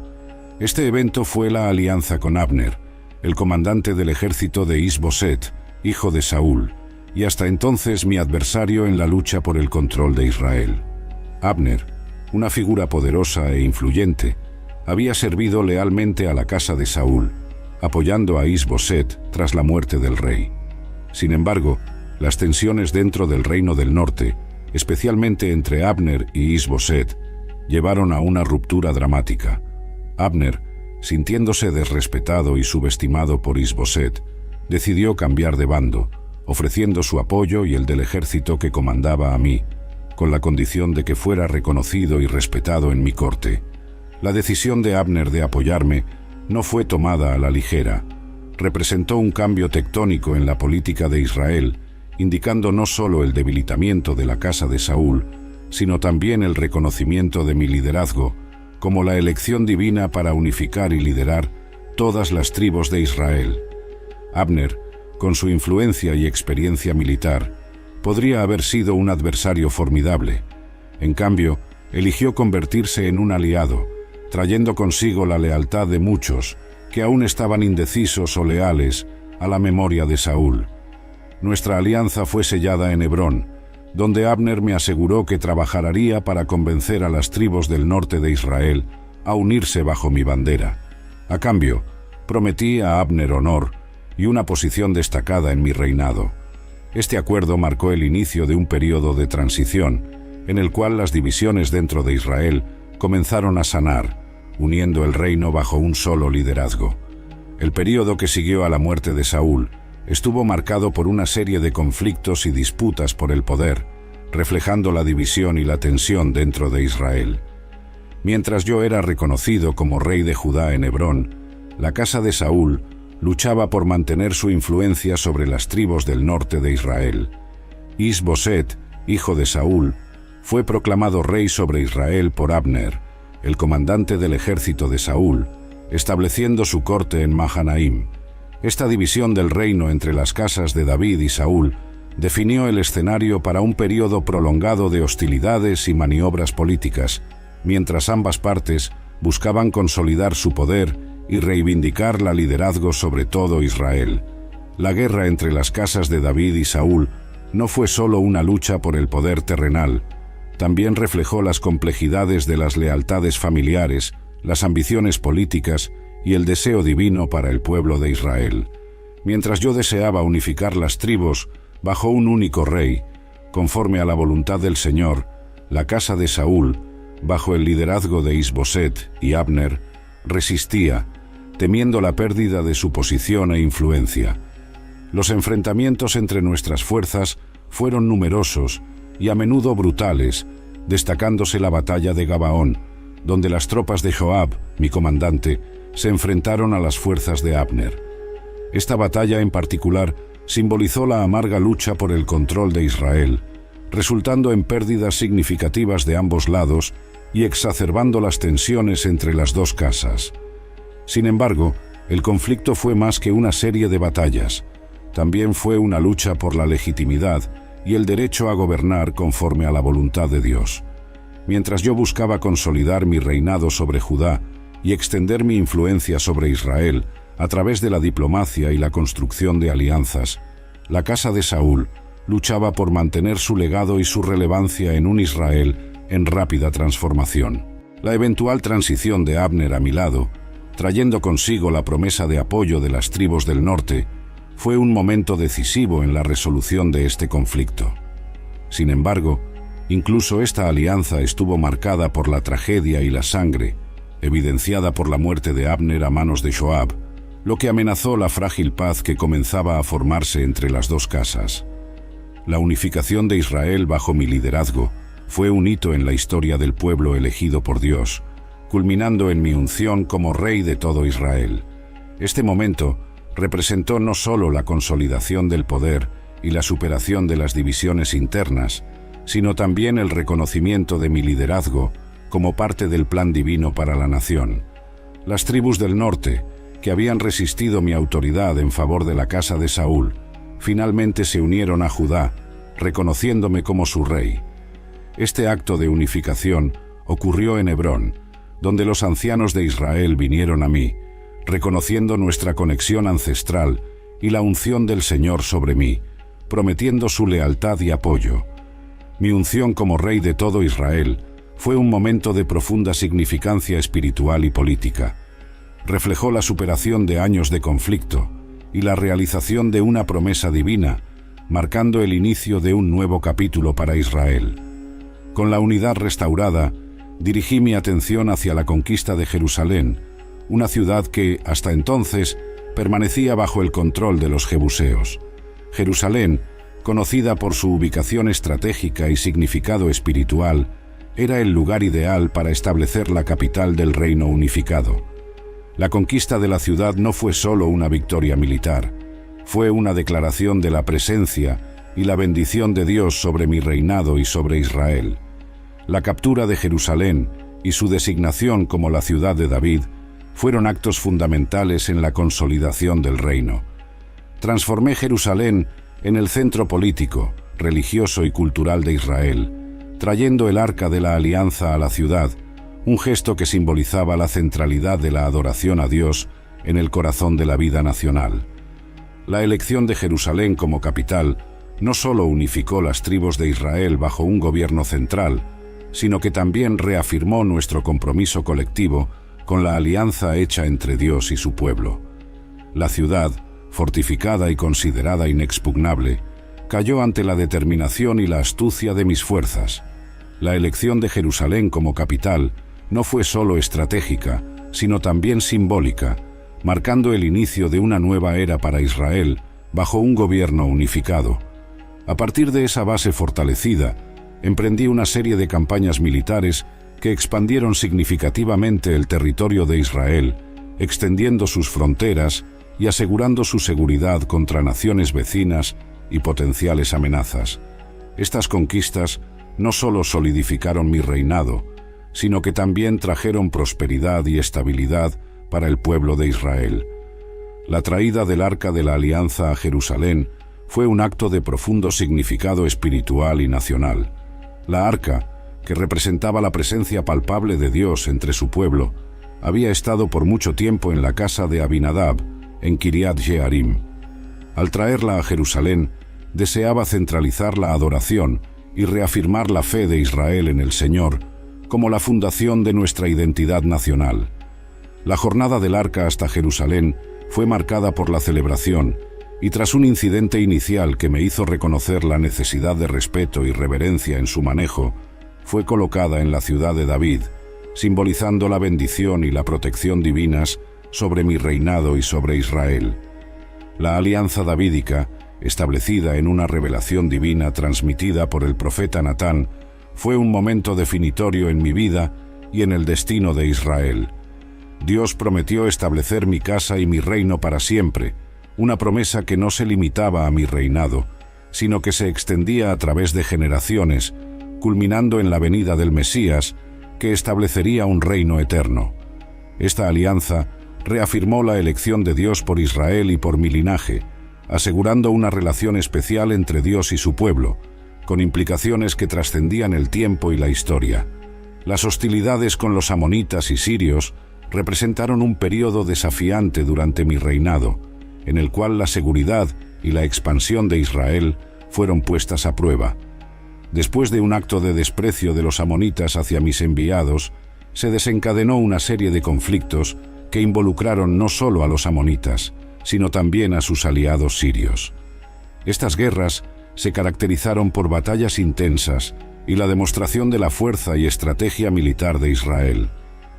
Este evento fue la alianza con Abner, el comandante del ejército de Is-Boset, hijo de Saúl, y hasta entonces mi adversario en la lucha por el control de Israel. Abner, una figura poderosa e influyente, había servido lealmente a la casa de Saúl, apoyando a Is-Boset tras la muerte del rey. Sin embargo, las tensiones dentro del reino del norte, especialmente entre Abner y Is-Boset, llevaron a una ruptura dramática. Abner, sintiéndose desrespetado y subestimado por Is-Boset, decidió cambiar de bando, ofreciendo su apoyo y el del ejército que comandaba a mí, con la condición de que fuera reconocido y respetado en mi corte. La decisión de Abner de apoyarme no fue tomada a la ligera. Representó un cambio tectónico en la política de Israel, indicando no solo el debilitamiento de la casa de Saúl, sino también el reconocimiento de mi liderazgo, como la elección divina para unificar y liderar todas las tribus de Israel. Abner, con su influencia y experiencia militar, podría haber sido un adversario formidable. En cambio, eligió convertirse en un aliado, trayendo consigo la lealtad de muchos que aún estaban indecisos o leales a la memoria de Saúl. Nuestra alianza fue sellada en Hebrón, donde Abner me aseguró que trabajaría para convencer a las tribus del norte de Israel a unirse bajo mi bandera. A cambio, prometí a Abner honor y una posición destacada en mi reinado. Este acuerdo marcó el inicio de un periodo de transición, en el cual las divisiones dentro de Israel comenzaron a sanar, uniendo el reino bajo un solo liderazgo. El período que siguió a la muerte de Saúl estuvo marcado por una serie de conflictos y disputas por el poder, reflejando la división y la tensión dentro de Israel. Mientras yo era reconocido como rey de Judá en Hebrón, la casa de Saúl luchaba por mantener su influencia sobre las tribus del norte de Israel. Is-Boset, hijo de Saúl, fue proclamado rey sobre Israel por Abner, el comandante del ejército de Saúl, estableciendo su corte en Mahanaim. Esta división del reino entre las casas de David y Saúl definió el escenario para un periodo prolongado de hostilidades y maniobras políticas, mientras ambas partes buscaban consolidar su poder y reivindicar la liderazgo sobre todo Israel. La guerra entre las casas de David y Saúl no fue solo una lucha por el poder terrenal, también reflejó las complejidades de las lealtades familiares, las ambiciones políticas y el deseo divino para el pueblo de Israel. Mientras yo deseaba unificar las tribus bajo un único rey, conforme a la voluntad del Señor, la casa de Saúl, bajo el liderazgo de Is-Boset y Abner, resistía, temiendo la pérdida de su posición e influencia. Los enfrentamientos entre nuestras fuerzas fueron numerosos y a menudo brutales, destacándose la batalla de Gabaón, donde las tropas de Joab, mi comandante, se enfrentaron a las fuerzas de Abner. Esta batalla en particular simbolizó la amarga lucha por el control de Israel, resultando en pérdidas significativas de ambos lados y exacerbando las tensiones entre las dos casas. Sin embargo, el conflicto fue más que una serie de batallas. También fue una lucha por la legitimidad y el derecho a gobernar conforme a la voluntad de Dios. Mientras yo buscaba consolidar mi reinado sobre Judá y extender mi influencia sobre Israel a través de la diplomacia y la construcción de alianzas, la casa de Saúl luchaba por mantener su legado y su relevancia en un Israel en rápida transformación. La eventual transición de Abner a mi lado, trayendo consigo la promesa de apoyo de las tribus del norte, fue un momento decisivo en la resolución de este conflicto. Sin embargo, incluso esta alianza estuvo marcada por la tragedia y la sangre, evidenciada por la muerte de Abner a manos de Joab, lo que amenazó la frágil paz que comenzaba a formarse entre las dos casas. La unificación de Israel bajo mi liderazgo fue un hito en la historia del pueblo elegido por Dios, culminando en mi unción como rey de todo Israel. Este momento representó no solo la consolidación del poder y la superación de las divisiones internas, sino también el reconocimiento de mi liderazgo como parte del plan divino para la nación. Las tribus del norte, que habían resistido mi autoridad en favor de la casa de Saúl, finalmente se unieron a Judá, reconociéndome como su rey. Este acto de unificación ocurrió en Hebrón, donde los ancianos de Israel vinieron a mí, reconociendo nuestra conexión ancestral y la unción del Señor sobre mí, prometiendo su lealtad y apoyo. Mi unción como rey de todo Israel fue un momento de profunda significancia espiritual y política. Reflejó la superación de años de conflicto y la realización de una promesa divina, marcando el inicio de un nuevo capítulo para Israel. Con la unidad restaurada, dirigí mi atención hacia la conquista de Jerusalén, una ciudad que, hasta entonces, permanecía bajo el control de los jebuseos. Jerusalén, conocida por su ubicación estratégica y significado espiritual, era el lugar ideal para establecer la capital del reino unificado. La conquista de la ciudad no fue solo una victoria militar, fue una declaración de la presencia y la bendición de Dios sobre mi reinado y sobre Israel. La captura de Jerusalén y su designación como la ciudad de David fueron actos fundamentales en la consolidación del reino. Transformé Jerusalén en el centro político, religioso y cultural de Israel, trayendo el Arca de la Alianza a la ciudad, un gesto que simbolizaba la centralidad de la adoración a Dios en el corazón de la vida nacional. La elección de Jerusalén como capital no solo unificó las tribus de Israel bajo un gobierno central, sino que también reafirmó nuestro compromiso colectivo con la alianza hecha entre Dios y su pueblo. La ciudad, fortificada y considerada inexpugnable, cayó ante la determinación y la astucia de mis fuerzas. La elección de Jerusalén como capital no fue solo estratégica, sino también simbólica, marcando el inicio de una nueva era para Israel bajo un gobierno unificado. A partir de esa base fortalecida, emprendí una serie de campañas militares que expandieron significativamente el territorio de Israel, extendiendo sus fronteras y asegurando su seguridad contra naciones vecinas y potenciales amenazas. Estas conquistas no solo solidificaron mi reinado, sino que también trajeron prosperidad y estabilidad para el pueblo de Israel. La traída del Arca de la Alianza a Jerusalén fue un acto de profundo significado espiritual y nacional. La Arca, que representaba la presencia palpable de Dios entre su pueblo, había estado por mucho tiempo en la casa de Abinadab, en Kiriat Jearim. Al traerla a Jerusalén, deseaba centralizar la adoración y reafirmar la fe de Israel en el Señor como la fundación de nuestra identidad nacional. La jornada del Arca hasta Jerusalén fue marcada por la celebración y tras un incidente inicial que me hizo reconocer la necesidad de respeto y reverencia en su manejo, fue colocada en la ciudad de David, simbolizando la bendición y la protección divinas sobre mi reinado y sobre Israel. La alianza davídica, establecida en una revelación divina transmitida por el profeta Natán, fue un momento definitorio en mi vida y en el destino de Israel. Dios prometió establecer mi casa y mi reino para siempre, una promesa que no se limitaba a mi reinado, sino que se extendía a través de generaciones, culminando en la venida del Mesías, que establecería un reino eterno. Esta alianza reafirmó la elección de Dios por Israel y por mi linaje, asegurando una relación especial entre Dios y su pueblo, con implicaciones que trascendían el tiempo y la historia. Las hostilidades con los amonitas y sirios representaron un período desafiante durante mi reinado, en el cual la seguridad y la expansión de Israel fueron puestas a prueba. Después de un acto de desprecio de los amonitas hacia mis enviados, se desencadenó una serie de conflictos que involucraron no solo a los amonitas, sino también a sus aliados sirios. Estas guerras se caracterizaron por batallas intensas y la demostración de la fuerza y estrategia militar de Israel.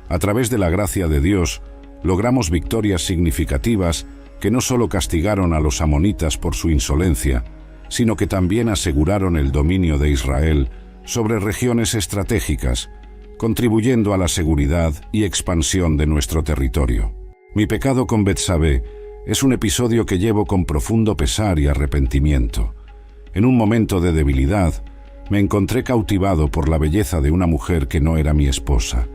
A través de la gracia de Dios, logramos victorias significativas que no solo castigaron a los amonitas por su insolencia, sino que también aseguraron el dominio de Israel sobre regiones estratégicas, contribuyendo a la seguridad y expansión de nuestro territorio. Mi pecado con Betsabé es un episodio que llevo con profundo pesar y arrepentimiento. En un momento de debilidad, me encontré cautivado por la belleza de una mujer que no era mi esposa.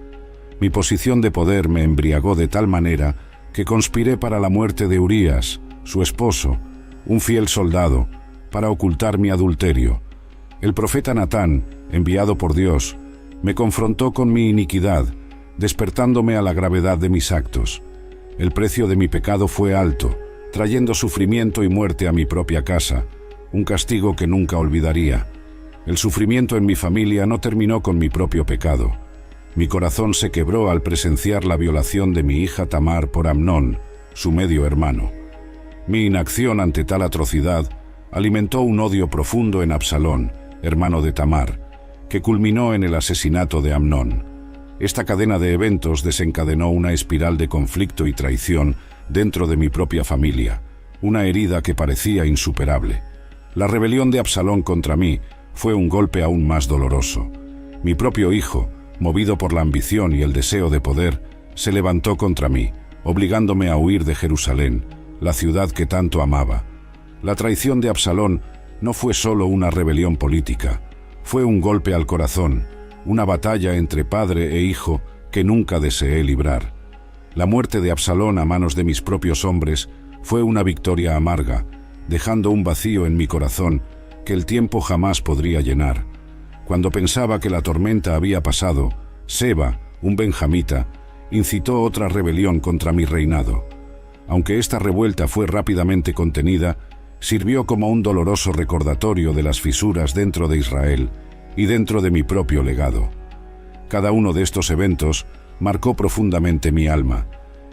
Mi posición de poder me embriagó de tal manera que conspiré para la muerte de Urías, su esposo, un fiel soldado, para ocultar mi adulterio. El profeta Natán, enviado por Dios, me confrontó con mi iniquidad, despertándome a la gravedad de mis actos. El precio de mi pecado fue alto, trayendo sufrimiento y muerte a mi propia casa, un castigo que nunca olvidaría. El sufrimiento en mi familia no terminó con mi propio pecado. Mi corazón se quebró al presenciar la violación de mi hija Tamar por Amnón, su medio hermano. Mi inacción ante tal atrocidad alimentó un odio profundo en Absalón, hermano de Tamar, que culminó en el asesinato de Amnón. Esta cadena de eventos desencadenó una espiral de conflicto y traición dentro de mi propia familia, una herida que parecía insuperable. La rebelión de Absalón contra mí fue un golpe aún más doloroso. Mi propio hijo, movido por la ambición y el deseo de poder, se levantó contra mí, obligándome a huir de Jerusalén, la ciudad que tanto amaba. La traición de Absalón no fue solo una rebelión política, fue un golpe al corazón, una batalla entre padre e hijo que nunca deseé librar. La muerte de Absalón a manos de mis propios hombres fue una victoria amarga, dejando un vacío en mi corazón que el tiempo jamás podría llenar. Cuando pensaba que la tormenta había pasado, Seba, un benjamita, incitó otra rebelión contra mi reinado. Aunque esta revuelta fue rápidamente contenida, sirvió como un doloroso recordatorio de las fisuras dentro de Israel y dentro de mi propio legado. Cada uno de estos eventos marcó profundamente mi alma,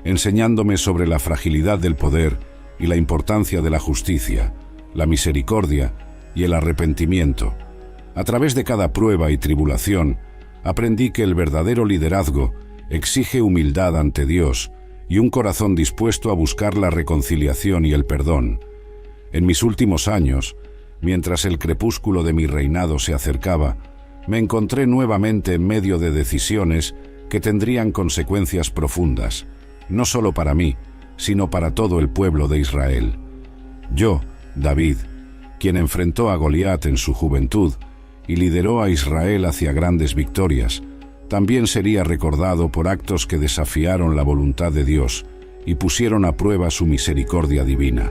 enseñándome sobre la fragilidad del poder y la importancia de la justicia, la misericordia y el arrepentimiento. A través de cada prueba y tribulación, aprendí que el verdadero liderazgo exige humildad ante Dios y un corazón dispuesto a buscar la reconciliación y el perdón. En mis últimos años, mientras el crepúsculo de mi reinado se acercaba, me encontré nuevamente en medio de decisiones que tendrían consecuencias profundas, no solo para mí, sino para todo el pueblo de Israel. Yo, David, quien enfrentó a Goliat en su juventud y lideró a Israel hacia grandes victorias, también sería recordado por actos que desafiaron la voluntad de Dios y pusieron a prueba su misericordia divina.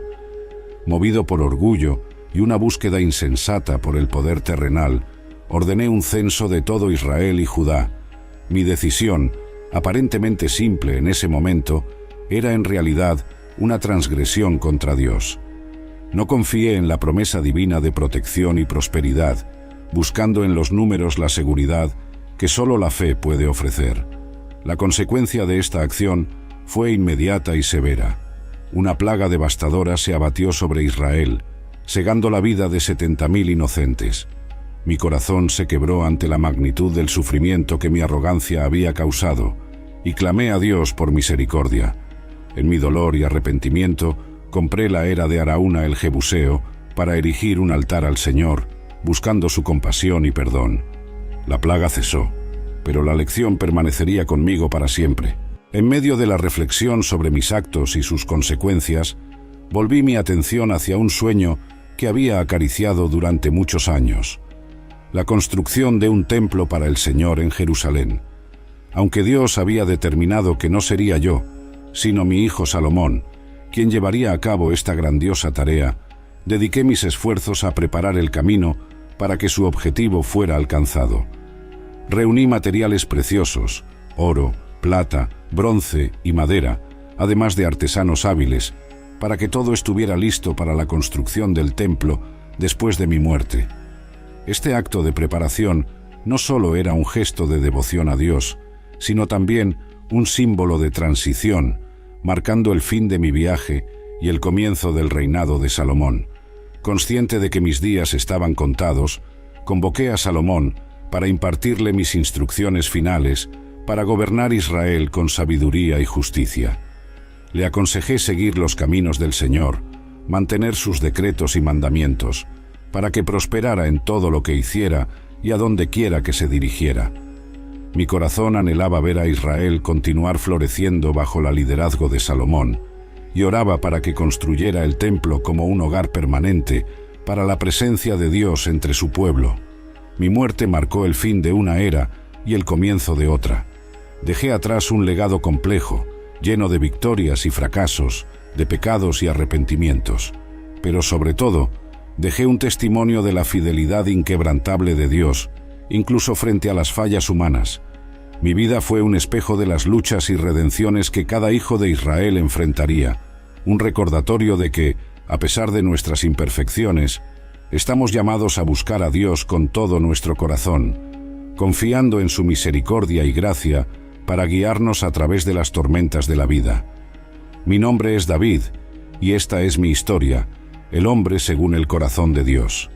Movido por orgullo y una búsqueda insensata por el poder terrenal, ordené un censo de todo Israel y Judá. Mi decisión, aparentemente simple en ese momento, era en realidad una transgresión contra Dios. No confié en la promesa divina de protección y prosperidad, buscando en los números la seguridad que solo la fe puede ofrecer. La consecuencia de esta acción fue inmediata y severa. Una plaga devastadora se abatió sobre Israel, cegando la vida de 70.000 inocentes. Mi corazón se quebró ante la magnitud del sufrimiento que mi arrogancia había causado, y clamé a Dios por misericordia. En mi dolor y arrepentimiento, compré la era de Araúna el Jebuseo para erigir un altar al Señor, buscando su compasión y perdón. La plaga cesó, pero la lección permanecería conmigo para siempre. En medio de la reflexión sobre mis actos y sus consecuencias, volví mi atención hacia un sueño que había acariciado durante muchos años: la construcción de un templo para el Señor en Jerusalén. Aunque Dios había determinado que no sería yo, sino mi hijo Salomón, quien llevaría a cabo esta grandiosa tarea, dediqué mis esfuerzos a preparar el camino para que su objetivo fuera alcanzado. Reuní materiales preciosos, oro, plata, bronce y madera, además de artesanos hábiles, para que todo estuviera listo para la construcción del templo después de mi muerte. Este acto de preparación no solo era un gesto de devoción a Dios, sino también un símbolo de transición, marcando el fin de mi viaje y el comienzo del reinado de Salomón. Consciente de que mis días estaban contados, convoqué a Salomón para impartirle mis instrucciones finales para gobernar Israel con sabiduría y justicia. Le aconsejé seguir los caminos del Señor, mantener sus decretos y mandamientos, para que prosperara en todo lo que hiciera y a donde quiera que se dirigiera. Mi corazón anhelaba ver a Israel continuar floreciendo bajo el liderazgo de Salomón, y oraba para que construyera el templo como un hogar permanente para la presencia de Dios entre su pueblo. Mi muerte marcó el fin de una era y el comienzo de otra. Dejé atrás un legado complejo, lleno de victorias y fracasos, de pecados y arrepentimientos. Pero sobre todo, dejé un testimonio de la fidelidad inquebrantable de Dios, incluso frente a las fallas humanas. Mi vida fue un espejo de las luchas y redenciones que cada hijo de Israel enfrentaría, un recordatorio de que, a pesar de nuestras imperfecciones, estamos llamados a buscar a Dios con todo nuestro corazón, confiando en su misericordia y gracia para guiarnos a través de las tormentas de la vida. Mi nombre es David, y esta es mi historia, el hombre según el corazón de Dios.